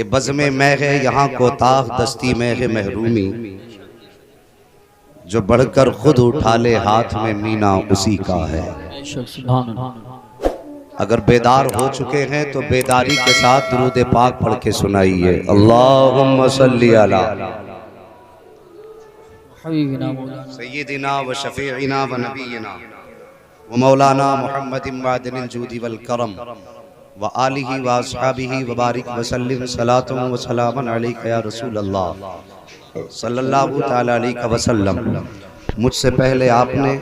बज़्म मैं है यहाँ को ताक दस्ती में है महरूमी, जो बढ़कर खुद उठा ले हाथ में मीना उसी का है। अगर बेदार हो चुके हैं तो बेदारी के साथ दुरूद पाक पढ़ के सुनाइए। अल्लाहुम्मा सल्ली अला सय्यिदिना व शफीइना व नबीना व मौलाना मुहम्मदिन वादिनिल जूदी वल करम व आलिहि व अस्हाबिहि व बारिक व सल्लिम सलातुन व सलामन अलैका या रसूल अल्लाह सल्लल्लाहु तआला अलैहि वसल्लम। मुझसे पहले आपने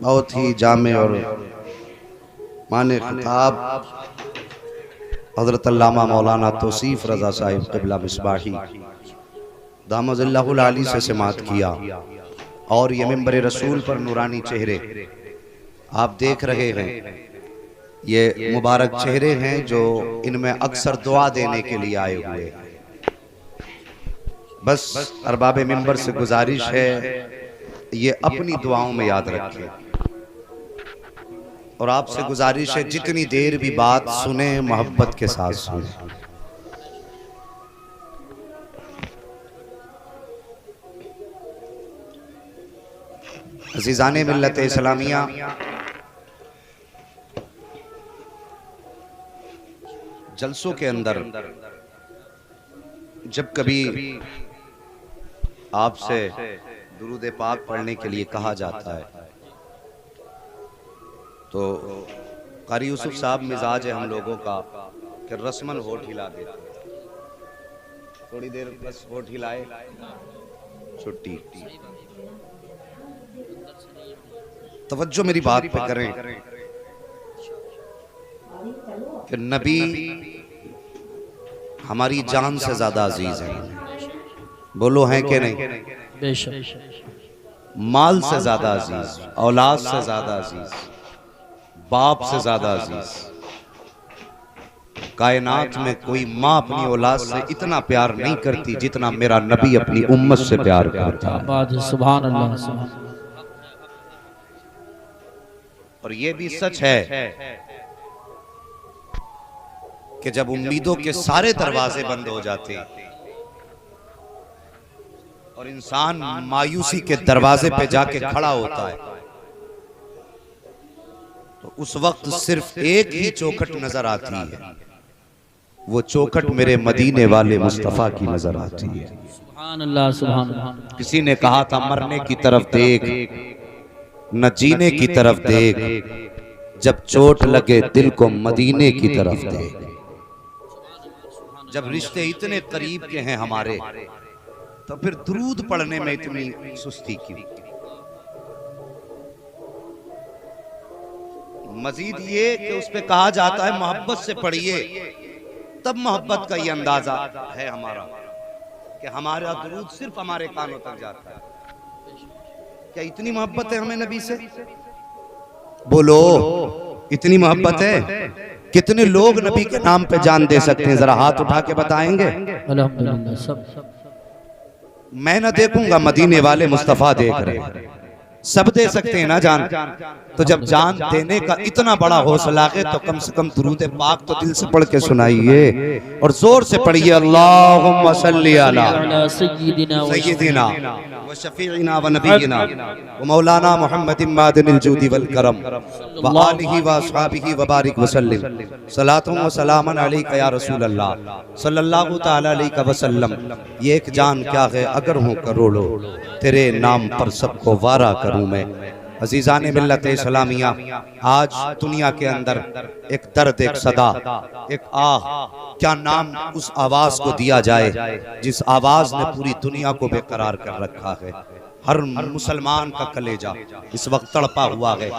बहुत ही जामे और माने खिताब हज़रत अल्लामा मौलाना तौसीफ़ रज़ा साहिब क़िबला मिसबाही दामदिल्लाहुल आली से समात किया, और ये मिंबर रसूल पर नूरानी चेहरे आप देख रहे हैं। ये मुबारक चेहरे हैं जो इनमें अक्सर दुआ देने के लिए आए हुए हैं। बस अरबाब मिंबर से गुजारिश है ये अपनी दुआओं में याद रखें, और आपसे गुजारिश है जितनी देर भी बात सुने मोहब्बत के साथ सुने। अज़ीज़ाने मिल्लत इस्लामिया, जलसों के अंदर जब कभी आपसे दुरूद पाक पढ़ने के लिए कहा जाता है तो कारी यूसुफ साहब मिजाज है हम लोगों का कि रस्मन होठ हिला देते हैं, थोड़ी देर बस होठ हिलाए छुट्टी। तवज्जो मेरी बात पे करें कि नबी हमारी जान से ज्यादा अजीज है। बोलो हैं कि नहीं? बेशक। माल से ज्यादा अजीज, औलाद से ज्यादा अजीज, बाप से ज्यादा अजीज। कायनात में कोई माँ अपनी औलाद से इतना प्यार नहीं करती जितना मेरा नबी अपनी उम्मत से प्यार करता है। सुभान अल्लाह। और ये भी सच है कि जब उम्मीदों के सारे दरवाजे बंद हो जाते और इंसान मायूसी के दरवाजे पे जाके खड़ा होता है तो उस वक्त सिर्फ एक ही चौखट नजर आती है। वो चौखट मेरे मदीने वाले मुस्तफा की नजर आती है। सुभान अल्लाह, सुभान अल्लाह। किसी ने कहा था मरने की तरफ देख न जीने की तरफ देख, जब चोट लगे दिल को मदीने की तरफ देख। जब रिश्ते इतने करीब के हैं हमारे तो फिर दुरूद पढ़ने में इतनी सुस्ती क्यों? मजीद ये कि उस पे कहा जाता है मोहब्बत से पढ़िए, तब मोहब्बत का ये अंदाजा है हमारा कि हमारा दुरूद सिर्फ हमारे कानों तक जाता है। क्या इतनी मोहब्बत है हमें नबी से? बोलो, इतनी मोहब्बत है? कितने लोग नबी के नाम पे जान दे सकते हैं? जरा हाथ उठा के बताएंगे। अल्हम्दुलिल्लाह। सब मैं ना देखूंगा, मदीने वाले मुस्तफा देख रहे हैं। सब दे सकते हैं ना जान, तो जब जान देने का इतना बड़ा हौसला है तो कम से कम दुरूद पाक तो दिल से पढ़ के सुनाइए और जोर से पढ़िए। अल्लाहुम्मा सल्ली अला सय्यिदिना व शफीइना व नबीना व मौलाना मुहम्मदिन वादिनिल जूदी वल करम व आलिहि व अस्हाबिहि व बारिक व सल्लिम सलातुन व सलामन अलैका या रसूल अल्लाह सल्लल्लाहु तआला अलैहि वसल्लम। ये एक जान क्या है अगर हो करोड़ों, तेरे नाम पर सबको वारा करूं मैं। अजीज़ाने मिल्लत इस्लामिया, आज दुनिया के अंदर एक दर्द, एक सदा, एक आह, क्या नाम उस आवाज को दिया जाए जिस आवाज ने पूरी दुनिया को बेकरार कर रखा है। हर मुसलमान का कलेजा इस वक्त तड़पा हुआ है।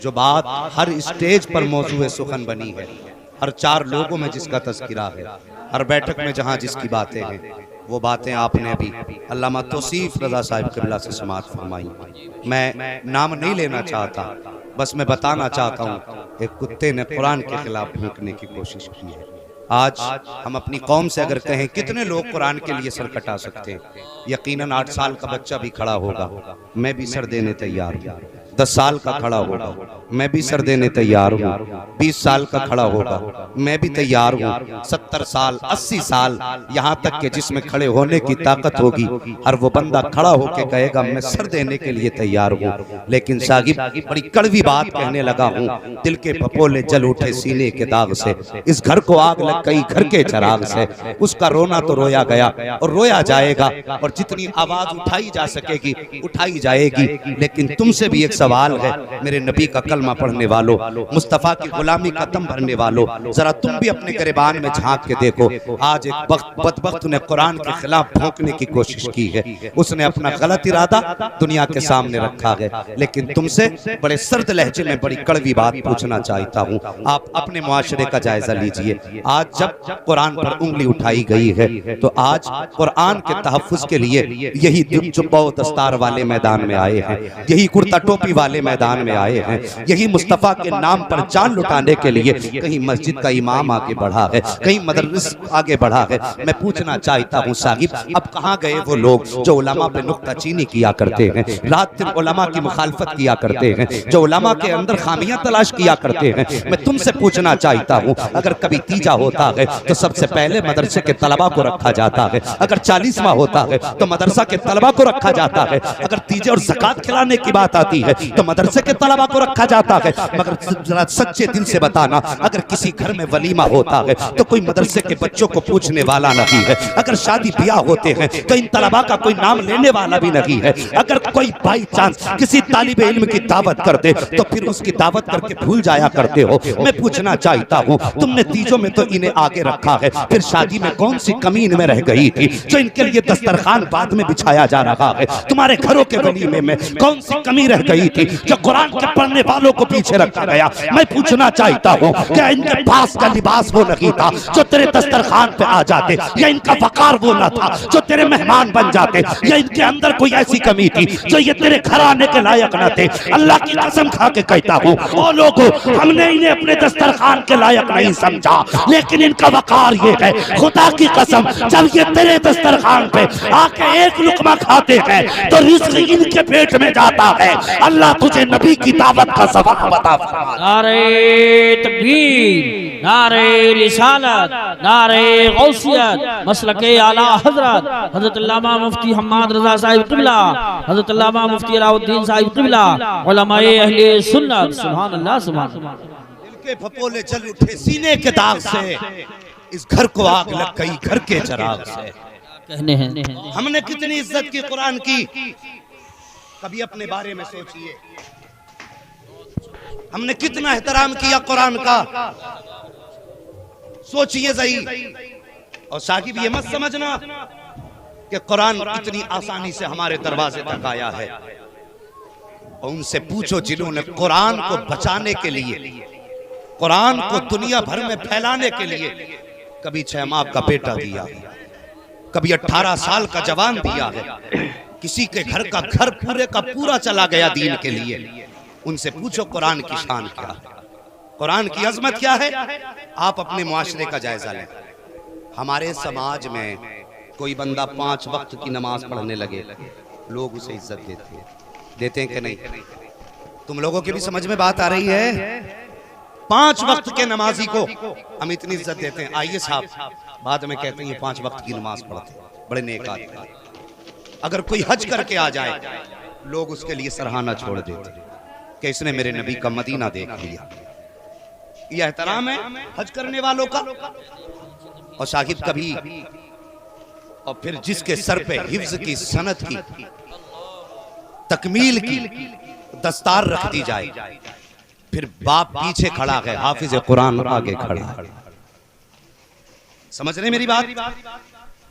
जो बात हर स्टेज पर मौजूद सुखन बनी है, हर चार लोगों में जिसका तज़किरा है, हर बैठक में जहाँ जिसकी बातें हैं, वो बातें आपने अभी अल्लामा तौसीफ़ रज़ा साहिब क़िबला से समात फरमाई। मैं नाम नहीं लेना चाहता, बस मैं बताना चाहता हूँ एक कुत्ते ने कुरान के खिलाफ भूकने की कोशिश की है। आज हम अपनी कौम से अगर कहें कितने लोग कुरान के लिए सर कटा सकते हैं, यकीनन 8 साल का बच्चा भी खड़ा होगा, मैं भी सर देने तैयार हूँ। 10 साल का खड़ा होगा, मैं भी सर देने तैयार हूँ। 20 साल का खड़ा होगा, मैं भी तैयार हूँ। 70 साल 80 साल यहाँ तक कि जिसमें खड़े होने की ताकत होगी, और वो बंदा खड़ा होके कहेगा मैं सर देने के लिए तैयार हूँ। लेकिन साहिब बड़ी कड़वी बात कहने लगा हूँ, दिल के पपोले जल उठे सीने के दाग से, इस घर को आग लग गई घर के चिराग से। उसका रोना तो रोया गया और रोया जाएगा, और जितनी आवाज उठाई जा सकेगी उठाई जाएगी। लेकिन तुमसे भी एक सवाल है, मेरे नबी का कलमा पढ़ने वालों, मुस्तफा की गुलामी का दम भरने वालों, जरा तुम भी अपने गिरबान में झांक के देखो। आज एक बदबख्त ने कुरान के खिलाफ भौंकने की कोशिश की है, उसने अपना गलत इरादा दुनिया के सामने रखा है। लेकिन तुमसे बड़े सर्द लहजे में बड़ी कड़वी बात पूछना चाहता हूँ, आप अपने मुआशरे का जायजा लीजिए। आज जब कुरान पर उंगली उठाई गई है, तो आज कुरान के तहफ्फुज के लिए यही जुब्बा व दस्तार वाले मैदान में आए हैं, यही कुर्ता टोपी वाले मैदान में आए हैं, यही मुस्तफा के नाम पर जान लुटाने के लिए कहीं मस्जिद का इमाम आगे बढ़ा है, कहीं मदरस आगे बढ़ा है। मैं पूछना चाहता हूँ साहिब, अब कहाँ गए वो लोग जो उलमा पे नुक्ताचीनी किया करते हैं, रात दिन उलमा की मुखालफत किया करते हैं, जो उलमा के अंदर खामियां तलाश किया करते हैं। मैं तुमसे पूछना चाहता हूँ, अगर कभी तीजा होता है तो सबसे पहले मदरसे के तलबा को रखा जाता है, अगर 40वां होता है तो मदरसा के तलबा को रखा जाता है, अगर तीजे और ज़कात खिलाने की बात आती है तो मदरसे के तलबा को रखा जाता है। मगर जरा सच्चे दिल से बताना, अगर किसी घर में वलीमा होता है तो कोई मदरसे के बच्चों को पूछने वाला नहीं है, अगर शादी ब्याह होते हैं तो इन तलबा का कोई नाम लेने वाला भी नहीं है। अगर कोई बाई चांस किसी तालिबे इल्म की दावत कर दे तो फिर उसकी दावत करके भूल जाया करते हो। मैं पूछना चाहता हूँ, तुमने तीजों में तो इन्हें आगे रखा है, फिर शादी में कौन सी कमी इनमें रह गई थी जो इनके लिए दस्तरखान बाद में बिछाया जा रहा है? तुम्हारे घरों के वलीमे में कौन सी कमी रह गई थी जो कुरान के पढ़ने वालों को पीछे रखा गया? मैं पूछना चाहता हूँ, क्या इनके पास का लिबास वो नहीं था जो तेरे दस्तरखान पे आ जाते, या इनका वकार वो न था जो तेरे मेहमान बन जाते, या इनके अंदर कोई ऐसी कमी थी जो ये तेरे घर आने के लायक न थे? अल्लाह की कसम खा के कहता हूँ, ओ लोगों, हमने इन्हें अपने दस्तरखान के लायक नहीं समझा, लेकिन इनका वकार ये है, खुदा की कसम, जब ये तेरे दस्तरखान पे आके एक लुकमा खाते हैं तो रिज़्क़ इनके पेट में जाता है। अल्लाह तुझे नबी की दावत का सबक बता। नारे तकबीर, नारे रिसालत, नारे गौसियत, मसलके आला हजरत हजरत अल्लामा मुफ्ती हम्माद रजा साहिब क़िबला, हजरत अल्लामा मुफ्ती अलाउद्दीन साहिब क़िबला, उलमाए अहले सुन्नत। सुभान अल्लाह, सुभान अल्लाह। दिल के फपोले जल उठे सीने के दाग से, इस घर को आग लग गई घर के चिराग से। कहने हैं हमने कितनी इज्जत की कुरान की, कभी अपने बारे में सोचिए। हमने कितना एहतराम किया कुरान का, सोचिए सही। और साकिब ये मत समझना कि कुरान इतनी आसानी से हमारे दरवाजे तक आया है। और उनसे पूछो जिन्होंने कुरान को बचाने के लिए, कुरान को दुनिया भर में फैलाने के लिए कभी 6 माह का बेटा दिया, कभी 18 साल का जवान दिया है, किसी के घर का घर पूरे का पूरा चला गया दीन के लिए। उनसे पूछो कुरान की शान क्या है, कुरान की अजमत क्या है। आप अपने मुआशरे का जायजा लें। हमारे समाज में कोई बंदा 5 वक्त की नमाज पढ़ने लगे, लोग उसे इज्जत देते हैं कि नहीं? तुम लोगों की भी समझ में बात आ रही है? 5 वक्त के नमाजी को हम इतनी इज्जत देते हैं। आइए साहब, बाद में कहते हैं 5 वक्त की नमाज पढ़ते, बड़े नेक आदमी। अगर कोई हज करके आ जाए, लोग उसके लिए सराहना छोड़ देते कि इसने मेरे नबी का मदीना देख लिया। यह एहतराम है हज करने वालों का। और साहिब कभी, और फिर जिसके सर पे हिफ्ज की सनत की, तकमील की दस्तार रख दी जाए, फिर बाप पीछे खड़ा है, हाफिज कुरान आगे खड़ा है। समझ रहे मेरी बात?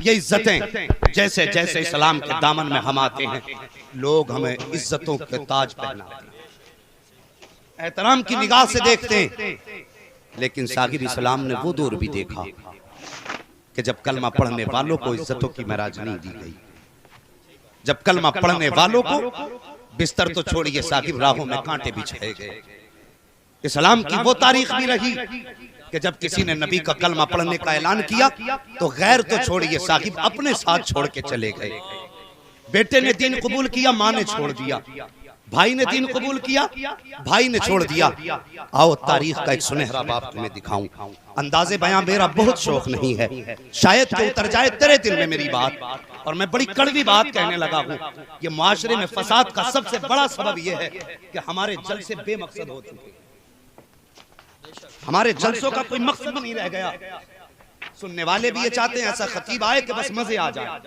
ये इज्जतें जैसे जैसे इस्लाम के दामन में हम आते हैं, लोग हमें इज्जतों के ताज पहनाते हैं, एहतराम की निगाह से देखते हैं। लेकिन साहिब इस्लाम ने वो दौर भी देखा कि जब कलमा पढ़ने वालों को इज्जतों की महराज नहीं दी गई, जब कलमा पढ़ने वालों को बिस्तर तो छोड़िए साहिब, राहों में कांटे बिछाए गए। इस्लाम की वो तारीख भी रही कि जब किसी ने नबी का कलमा पढ़ने का ऐलान किया तो गैर तो छोड़िए साहिब, अपने साथ छोड़ के चले गए। बेटे ने दीन कबूल किया, माँ ने छोड़ दिया। भाई ने दीन कबूल किया, भाई ने छोड़ दिया। आओ तारीख का एक सुनहरा बाप तुम्हें दिखाऊं। अंदाजे बयां मेरा बहुत शौक नहीं है, शायद कि उतर जाए तेरे दिल में मेरी बात, और मैं बड़ी कड़वी बात कहने लगा हूं। ये मुआशरे में फसाद का सबसे बड़ा सबब यह है कि हमारे जलसे बेमकसद हो चुके, हमारे जलसों का कोई मकसद नहीं रह गया। सुनने वाले भी ये चाहते हैं ऐसा खतीब आए कि बस मजे आ जाए,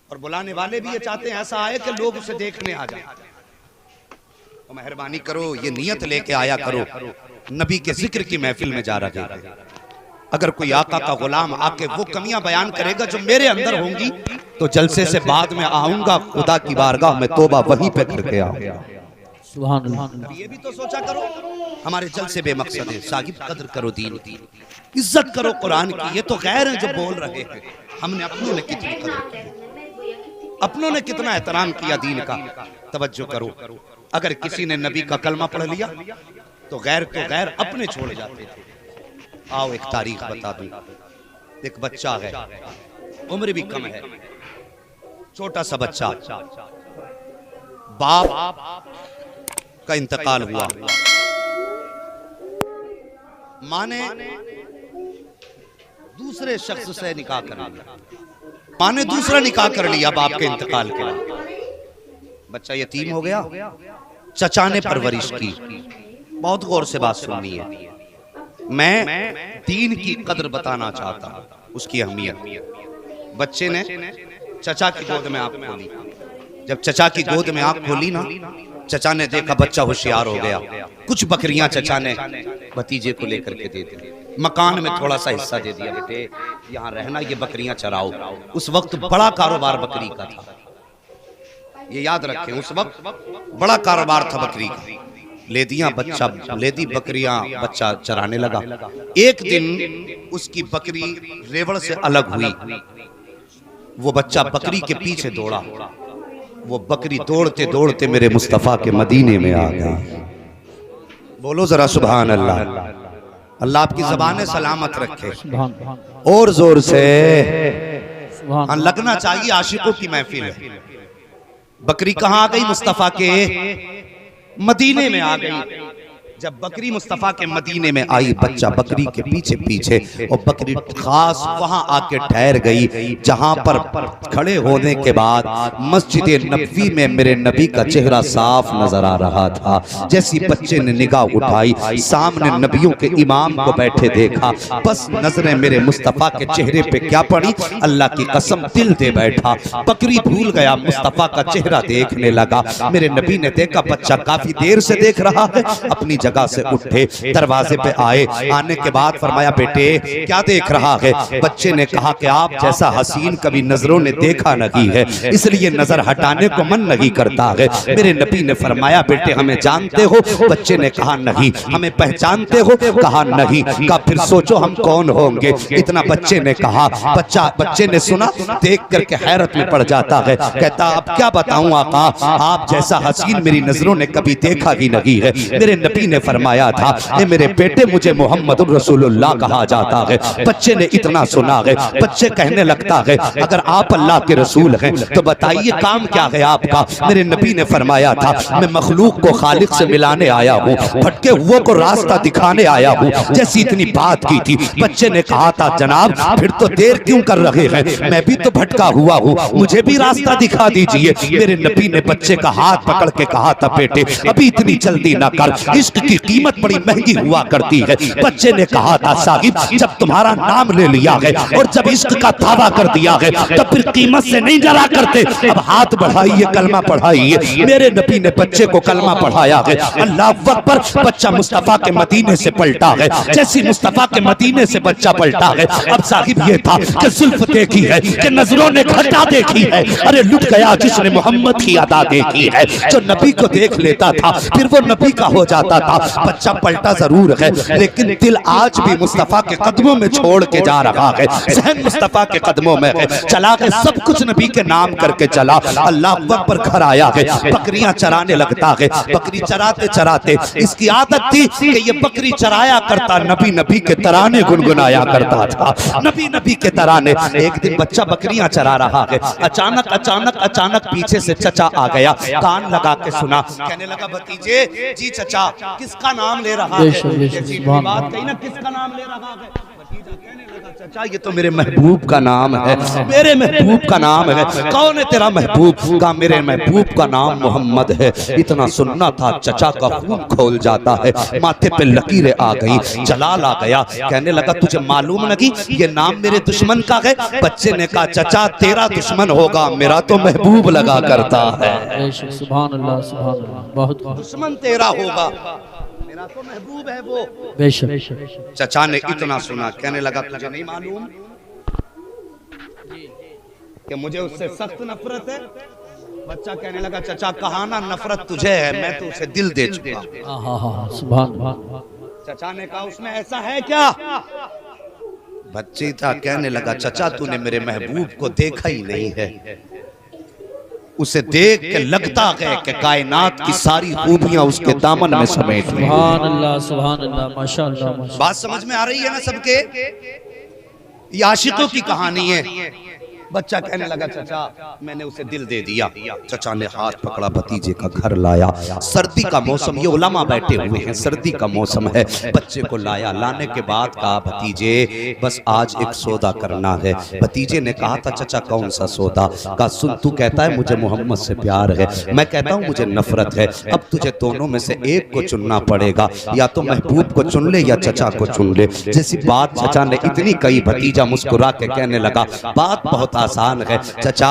और बुलाने वाले भी ये चाहते हैं ऐसा आए कि लोग उसे देखने आ जाए। तो मेहरबानी करो, ये नियत लेके आया करो, नबी के जिक्र की महफिल में जा रहे हैं। अगर कोई आका का गुलाम आके वो कमियां बयान करेगा जो मेरे अंदर होंगी, तो जलसे से बाद में आऊंगा खुदा की बारगाह में तौबा वहीं पे करके आऊंगा। सुभान अल्लाह। ये भी तो सोचा करो, हमारे जलसे बेमकसद है। साहिब कदर करो दीन की, इज्जत करो कुरान की। ये तो गैर हैं जो बोल रहे हैं, हमने अपनों ने कितनी कदर की, अपनों ने कितना एहतराम किया दीन का। तवज्जो करो, अगर किसी ने नबी का कलमा पढ़ लिया तो गैर अपने छोड़ जाते थे। आओ एक तारीख बता दूं। एक बच्चा है, उम्र भी कम है, छोटा सा बच्चा, बाप का इंतकाल हुआ, मां ने दूसरे शख्स से निकाह कर लिया, मां ने दूसरा निकाह कर लिया बाप के इंतकाल के बाद। बच्चा यतीम हो गया, चचा ने परवरिश की। बहुत गौर से बात सुननी है, मैं दीन की कदर बताना चाहता हूं, उसकी अहमियत। बच्चे ने चचा की गोद में आंख खोली। जब चचा की गोद में आंख खोली ना, चचा ने देखा बच्चा होशियार हो गया। कुछ बकरियां चचा ने भतीजे को लेकर के दे दी, मकान में थोड़ा सा हिस्सा दे दिया, बेटे यहाँ रहना, ये बकरियां चराओ। उस वक्त बड़ा कारोबार बकरी का था, ये याद रखें, उस वक्त बड़ा कारोबार था बकरी का। ले दिया बच्चा, ले दी बकरियां, बच्चा चराने लगा। एक दिन उसकी बकरी रेवड़ से अलग हुई, वो बच्चा बकरी के पीछे दौड़ा। वो बकरी दौड़ते दौड़ते मेरे मुस्तफा के मदीने में आ गई। बोलो जरा सुभान अल्लाह। अल्लाह आपकी ज़बानें सलामत रखे। और जोर से हाँ, लगना चाहिए, आशिकों की महफिल है। बकरी कहां आ गई? मुस्तफा के मदीने में आ गई। जब बकरी मुस्तफा के मदीने में आई, बच्चा बकरी के पीछे पीछे, और बकरी खास वहां आके ठहर गई जहां पर खड़े होने के बाद मस्जिद नबवी में मेरे नबी का चेहरा साफ नजर आ रहा था। जैसी बच्चे ने निगाह उठाई, सामने नबियों के इमाम को बैठे देखा, बस नजरें मेरे मुस्तफा के चेहरे पे क्या पड़ी, अल्लाह की कसम दिल दे बैठा। बकरी भूल गया, मुस्तफा का चेहरा देखने लगा। मेरे नबी ने देखा बच्चा काफी देर से देख रहा है, अपनी जगह से उठे, दरवाजे पे आए। आने के बाद फरमाया, बेटे क्या देख रहा है? बच्चे ने कहा कि आप जैसा हसीन कभी नजरों ने देखा नहीं है, इसलिए नजर हटाने को मन नहीं करता है। मेरे नबी ने फरमाया, बेटे हमें जानते हो? बच्चे ने कहा नहीं। हमें पहचानते हो? कहा नहीं। कहा फिर सोचो हम कौन होंगे? इतना बच्चे ने कहा। बच्चे ने सुना, देख करके हैरत में पड़ जाता है। कहता अब क्या बताऊं आका, आप जैसा हसीन मेरी नजरों ने कभी देखा ही नहीं है। मेरे नबी ने फरमाया था, ए मेरे बेटे मुझे मोहम्मद रसूलुल्लाह कहा जाता है। बच्चे ने इतना सुना है, बच्चे कहने लगता है, अगर आप अल्लाह के रसूल हैं तो बताइए काम क्या है आपका? मेरे नबी ने फरमाया था, मैं मखलूक को खालिक से मिलाने आया हूँ, भटके हुए को रास्ता दिखाने आया हूँ। जैसी इतनी बात की थी, बच्चे ने कहा था, जनाब फिर तो देर क्यों कर रहे हैं? मैं भी तो भटका हुआ हूँ, मुझे भी रास्ता दिखा दीजिए। मेरे नबी ने बच्चे का हाथ पकड़ के कहा था, बेटे अभी इतनी जल्दी ना कर, इश्क की कीमत बड़ी महंगी हुआ करती है। बच्चे ने कहा था, साहिब जब तुम्हारा नाम ले लिया है और जब इश्क का दावा कर दिया है तब फिर कीमत से नहीं जरा करते। अब हाथ बढ़ाइए, कलमा पढ़ाइए। मेरे नबी ने बच्चे को कलमा पढ़ाया है। अल्लाह अकबर। बच्चा मुस्तफा के मदीने से पलटा है। जैसी मुस्तफा के मदीने से बच्चा पलटा है, अब साहिब ये था कि जुल्फ देखी है, कि नजरों ने घटा देखी है। अरे लुट गया जिसने मोहम्मद की अदा देखी है। जो नबी को देख लेता था फिर वो नबी का हो जाता था। था। बच्चा पलटा जरूर है लेकिन दिल आज भी मुस्तफा के कदमों में छोड़ के जा रहा है, ज़हन मुस्तफा के कदमों में है। चला के सब कुछ नबी के नाम करके चला। अल्लाह पर घर आया है, बकरियां चराने लगता है। बकरी चराते चराते इसकी आदत थी कि ये बकरी चराया करता, नबी नबी के तराने गुनगुनाया करता था, नबी नबी के तराने। एक दिन बच्चा बकरियां चरा रहा है, अचानक अचानक अचानक पीछे से चचा आ गया, कान लगा के सुना, कहने लगा भतीजे जी चचा किसका नाम ले रहा है? बात कही ना, किसका नाम ले रहा है? भतीजा कहने लगा चचा ये तो मेरे महबूब का नाम है, मेरे महबूब का नाम है। कौन है तेरा महबूब? का मेरे महबूब का नाम मोहम्मद है। इतना सुनना था चचा का खून खोल जाता है, माथे पे लकीरें आ गई, जलाल आ गया। कहने लगा तुझे मालूम नहीं ये नाम मेरे दुश्मन का है? बच्चे ने कहा चचा तेरा दुश्मन होगा, मेरा तो महबूब लगा करता है। सुभान अल्लाह, सुभान अल्लाह, बहुत दुश्मन तेरा होगा, मेरा तो महबूब है वो। बेशक। चचा ने इतना सुना, कहने लगा तुझे नहीं मालूम कि मुझे उससे सख्त नफरत है? बच्चा कहने लगा चचा कहा ना नफरत तुझे है, मैं तो उसे दिल दे चुका। सुभान। चचा ने कहा उसमें ऐसा है क्या? बच्ची था, कहने लगा चचा तूने मेरे महबूब को देखा ही नहीं है, उसे देख के लगता है कि कायनात की सारी खूबियां उसके दामन में समेट ली। सुभान अल्लाह, सुभान अल्लाह, माशाअल्लाह। बात समझ में आ रही है ना सबके? ये आशिकों की कहानी है। बच्चा कहने लगा चचा मैंने उसे दिल दे दिया। चचा ने हाथ पकड़ा, भतीजे का घर लाया। सर्दी का मौसम, ये उलमा बैठे हुए हैं, सर्दी का मौसम है। बच्चे को लाया, लाने के बाद कहा भतीजे बस आज एक सौदा करना है। भतीजे ने कहा था चचा कौन सा सौदा? कहा सुन तू कहता है मुझे मोहम्मद से प्यार है, मैं कहता हूँ मुझे नफरत है। अब तुझे दोनों में से एक को चुनना पड़ेगा, या तो महबूब को चुन ले या चचा को चुन ले। जैसी बात चचा ने इतनी कही, भतीजा मुस्कुरा के कहने लगा बात बहुत आसान है चचा,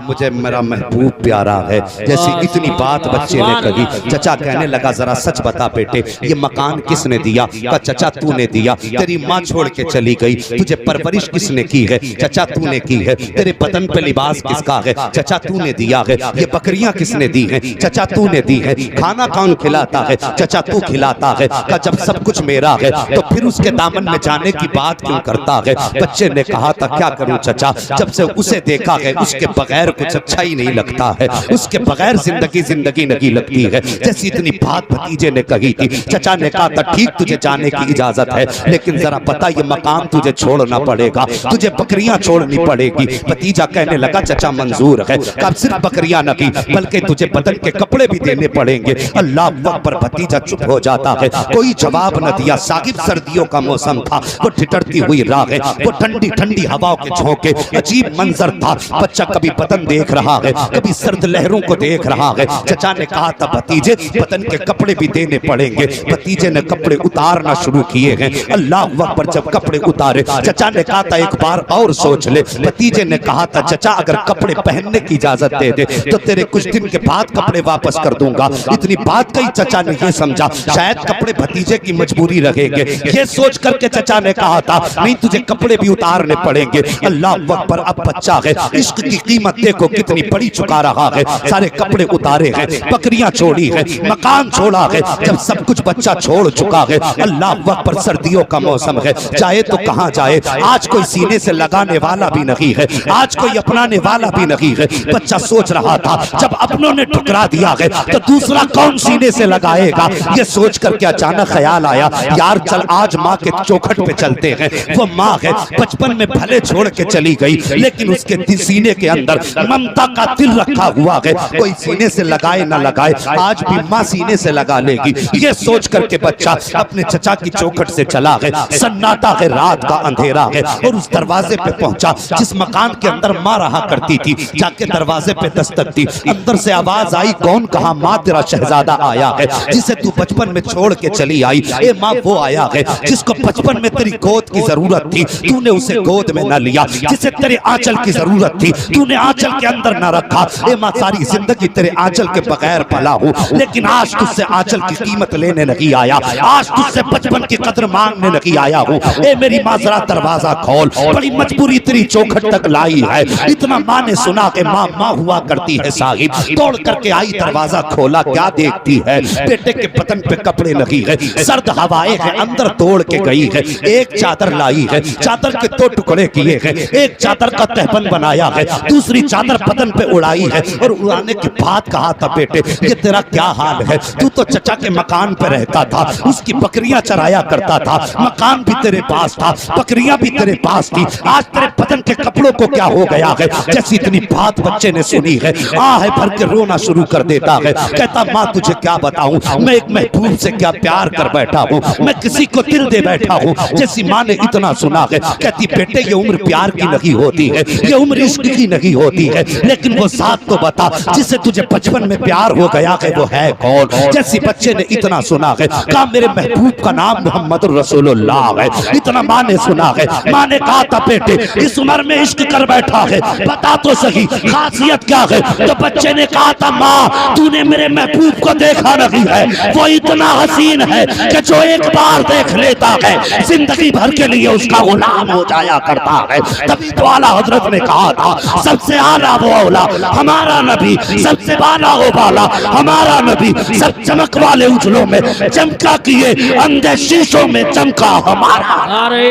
मुझे मेरा महबूब प्यारा है। जैसी इतनी बात बच्चे ने कही, चचा कहने लगा जरा सच बता बेटे ये मकान किसने दिया? कहा चचा तूने दिया। तेरी माँ छोड़ के चली गई, तुझे परवरिश किसने की है? चचा तूने की है। तेरे बदन पे लिबास किसका है? चचा तूने दिया है। ये बकरियां किसने दी हैं? चचा तूने दी है। खाना कौन खिलाता है? चचा तू खिलाता है। कहा जब सब कुछ मेरा है तो फिर उसके दामन में जाने की बात क्यों करता है? बच्चे ने कहा था क्या करूं चचा, जब से उसे देखा है उसके बगैर कुछ अच्छा ही नहीं लगता है, उसके बगैर जिंदगी जिंदगी नहीं लगती है। जैसी इतनी बात भतीजे ने कही थी, चचा ने कहा था ठीक तुझे जाने की इजाजत है, लेकिन जरा पता ये मकान तुझे छोड़ना पड़ेगा, तुझे बकरियां छोड़नी पड़ेगी। भतीजा कहने लगा चचा मंजूर है। कब सिर्फ बकरियां नहीं बल्कि तुझे बदन के कपड़े भी देने पड़ेंगे। अल्लाह अकबर। भतीजा चुप हो जाता है, कोई जवाब न दिया। साहिब सर्दियों का मौसम था, वो ठिठुरती हुई राहें, वो ठंडी ठंडी हवाओं के झोंके, अजीब मंजर था। बच्चा कभी बदन देख रहा है, कभी सर्द लहरों को देख रहा है। चचा ने कहा था भतीजे बदन के कपड़े भी देने पड़ेंगे। भतीजे ने कपड़े उतारना शुरू किए हैं। अल्लाह अकबर। जब कपड़े उतारे चचा ने कहा था एक बार और सोच ले। भतीजे ने कहा था चचा अगर कपड़े पहनने की इजाजत दे दे तो तेरे कुछ दिन के बाद कपड़े वापस कर दूंगा। इतनी बात कही, चचा ने यह समझा शायद कपड़े भतीजे की मजबूरी रहेंगे। ये सोच करके चचा ने कहा था नहीं तुझे कपड़े भी उतारने पड़ेंगे। अल्लाह अकबर। अब बच्चा है, इश्क की कीमत देखो कितनी बड़ी चुका रहा है। सारे कपड़े उतारे हैं, बकरियां छोड़ी है, मकान छोड़ा है। जब सब कुछ बच्चा छोड़ चुका है, अल्लाह अकबर। सर्दियों का मौसम है, जाए तो कहां जाए? आज कोई सीने से लगाने वाला भी नहीं है, आज कोई अपनाने वाला भी नहीं है। बच्चा सोच रहा था जब अपनों ने ठुकरा दिया है तो दूसरा कौन सीने से लगाएगा? ये सोच करके अचानक ख्याल आया यार चल आज माँ के चौखट पे चलते हैं। वो माँ है, बचपन में भले छोड़ के चली गई लेकिन उसके सीने के अंदर ममता का तिल रखा हुआ है। कोई सीने से लगाए ना लगाए, आज भी माँ सीने से लगा लेगी। ये सोच करके बच्चा अपने चचा की चौखट से चला है। सन्नाटा है, रात का अंधेरा है, और उस दरवाजे पे पहुंचा जिस मकान के अंदर माँ रहा करती थी। जाके दरवाजे पे दस्तक दी, अंदर से आवाज आई कौन? कहा माँ तेरा शहजादा आया है जिसे तू बचपन में छोड़ के चली आई। ए माँ वो आया है जिसको बचपन में तेरी गोद की जरूरत थी, तूने उसे गोद में न लिया, जिसे तेरे आंचल की जरूरत थी, तूने आंचल के अंदर न रखा। ए माँ, सारी जिंदगी तेरे आंचल के बगैर पला हूँ, लेकिन आज तुझसे आंचल की कीमत लेने नहीं आया, आज तुझसे बचपन की कदर मांगने नहीं आया हूँ। ए मेरी माँ, जरा दरवाजा खोल, बड़ी मजबूरी तेरी चौखट तक लाई है। इतना माँ ने सुना कि माँ माँ हुआ करती है साहिब, दौड़ करके आई, दरवाजा खोला, क्या देखती है, बेटे के बदन पे कपड़े लगी है, सर्द हवाएं हैं, अंदर तोड़ के गई है। एक चादर लाई है, चादर के 2 टुकड़े किए हैं, एक चादर का तहबंद बनाया है, दूसरी चादर बदन पे उड़ाई है, और उड़ाने के बाद कहा था, बेटे ये तेरा क्या हाल है, तू तो चचा के मकान पे रहता था, उसकी बकरियां चराया करता था, मकान भी तेरे पास था, बकरियां भी तेरे पास थी, आज तेरे बदन के कपड़ों को क्या हो गया है। जैसी इतनी बात बच्चे ने सुनी है, आहे भर के रोना शुरू कर देता है। कहता, माँ तुझे क्या बताऊं, मैं एक महबूब से क्या प्यार कर बैठा हूँ, मैं किसी को दिल दे बैठा हूँ। जैसी माँ ने इतना सुना है, कहती, बेटे ये उम्र प्यार की नहीं होती है, ये उम्र इश्क की नहीं होती है, लेकिन वो साथ तो बता जिसे तुझे बचपन में प्यार हो गया है वो है कौन। जैसी बच्चे ने इतना सुना है, कहा मेरे महबूब का नाम मोहम्मद रसूलुल्लाह है। इतना माँ ने सुना है, माँ ने कहा था, बेटे इस उम्र में इश्क कर बैठा है, बता तो सही खासियत क्या है। तो बच्चे ने कहा था, माँ तूने मेरे महबूब को देखा नहीं है, वो इतना हसीन है कि जो एक बार देख लेता है जिंदगी भर के लिए उसका गुलाम हो जाया करता है। तभी तो आला हजरत ने कहा था, सबसे आला वो औला हमारा नबी, सबसे बाला हो बाला हमारा नबी, सब चमक वाले उजलों में चमका किए, अंधे शीशों में चमका हमारा। नारे